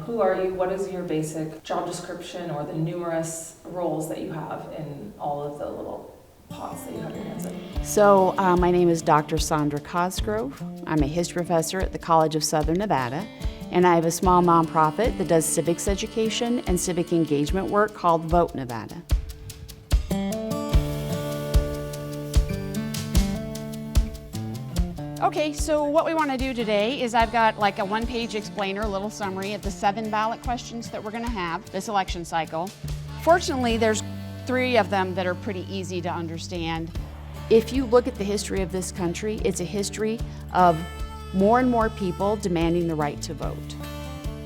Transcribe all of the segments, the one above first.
Who are you? What is your basic job description or the numerous roles that you have in all of the little pots that you have your hands in? So my name is Dr. Sondra Cosgrove. I'm a history professor at the College of Southern Nevada, and I have a small nonprofit that does civics education and civic engagement work called Vote Nevada. Okay, so what we want to do today is I've got like a one-page explainer, a little summary of the 7 ballot questions that we're going to have this election cycle. Fortunately, there's 3 of them that are pretty easy to understand. If you look at the history of this country, it's a history of more and more people demanding the right to vote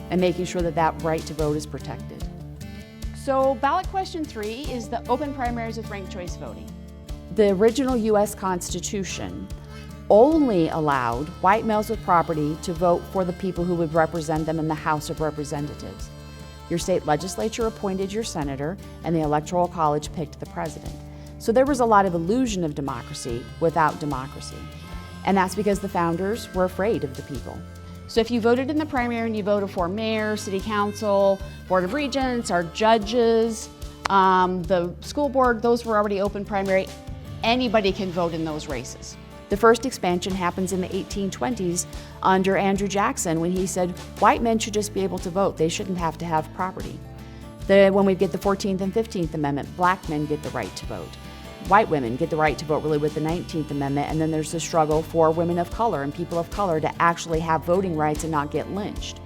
and making sure that that right to vote is protected. So ballot question 3 is the open primaries with ranked choice voting. The original U.S. Constitution only allowed white males with property to vote for the people who would represent them in the House of Representatives. Your state legislature appointed your senator, and the Electoral College picked the president. So there was a lot of illusion of democracy without democracy. And that's because the founders were afraid of the people. So if you voted in the primary and you voted for mayor, city council, board of regents, our judges, the school board, those were already open primary. Anybody can vote in those races. The first expansion happens in the 1820s under Andrew Jackson when he said white men should just be able to vote. They shouldn't have to have property. When we get the 14th and 15th Amendment, black men get the right to vote. White women get the right to vote really with the 19th Amendment, and then there's the struggle for women of color and people of color to actually have voting rights and not get lynched.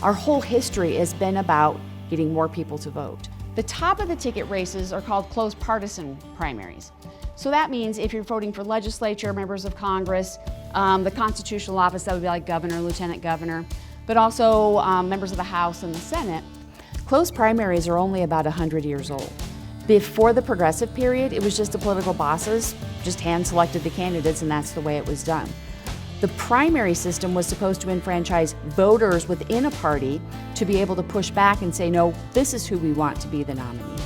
Our whole history has been about getting more people to vote. The top of the ticket races are called closed partisan primaries. So that means if you're voting for legislature, members of Congress, the constitutional office, that would be like governor, lieutenant governor, but also members of the House and the Senate, closed primaries are only about 100 years old. Before the progressive period, it was just the political bosses just hand-selected the candidates, and that's the way it was done. The primary system was supposed to enfranchise voters within a party to be able to push back and say, no, this is who we want to be the nominee.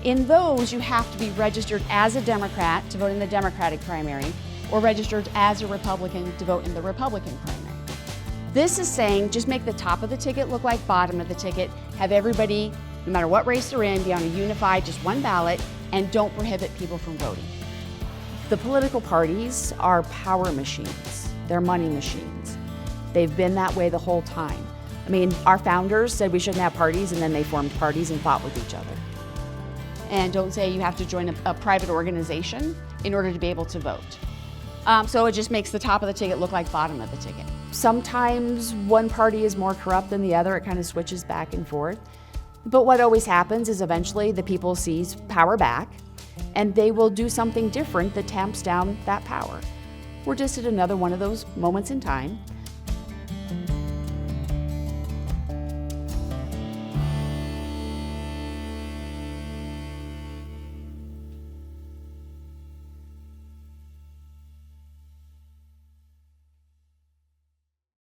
In those, you have to be registered as a Democrat to vote in the Democratic primary, or registered as a Republican to vote in the Republican primary. This is saying just make the top of the ticket look like bottom of the ticket, have everybody, no matter what race they're in, be on a unified, just one ballot, and don't prohibit people from voting. The political parties are power machines. They're money machines. They've been that way the whole time. I mean, our founders said we shouldn't have parties, and then they formed parties and fought with each other. And don't say you have to join a private organization in order to be able to vote. So it just makes the top of the ticket look like bottom of the ticket. Sometimes one party is more corrupt than the other. It kind of switches back and forth. But what always happens is eventually the people seize power back, and they will do something different that tamps down that power. We're just at another one of those moments in time